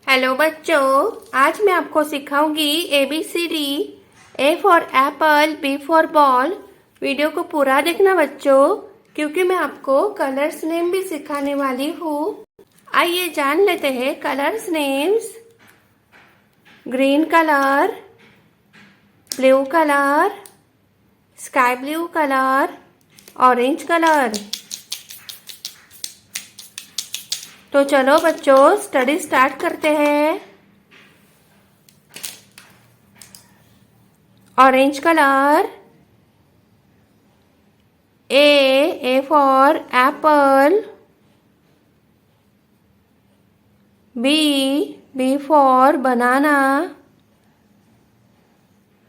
Hello बच्चों, आज मैं आपको सिखाऊंगी ABCD। A for Apple, B for ball. Video को पूरा देखना बच्चों, क्योंकि मैं आपको कलर्स नेम भी सिखाने वाली हूँ। आइए जान लेते हैं colours names. Green colour, blue colour, sky blue colour, orange colour. तो चलो बच्चों, स्टडी स्टार्ट करते हैं। Orange colour, A for apple. B for banana.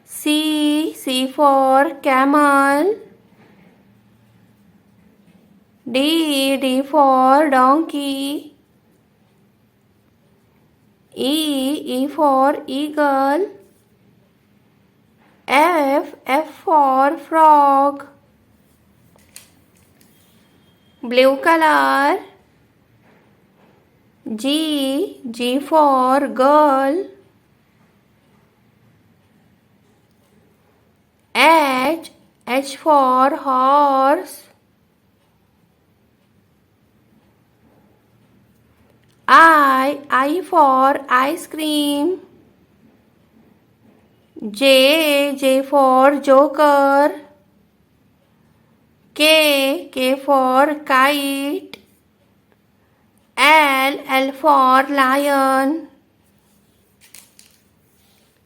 C for camel. D for donkey. E for eagle. F for frog. Blue color. G for girl. H for horse. I for ice cream. J for joker. K for kite. L for lion.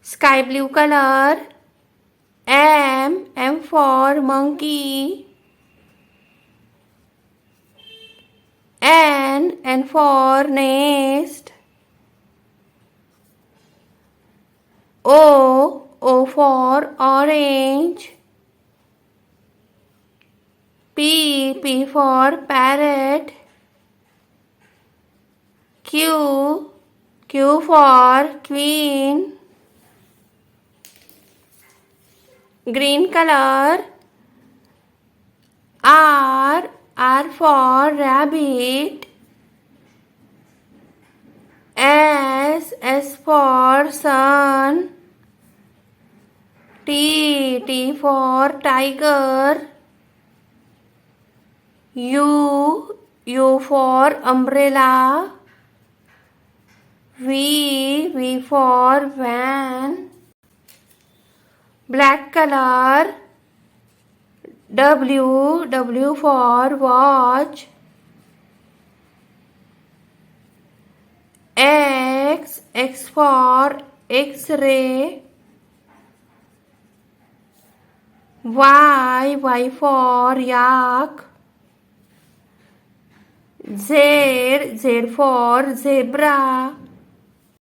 Sky blue color. M for monkey. N for nest. O for orange. P for parrot. Q for queen. Green color. R for rabbit. S for sun. T for tiger. U for umbrella. V for van. Black color. W for watch. X for X-ray. Y for yak. Z for zebra.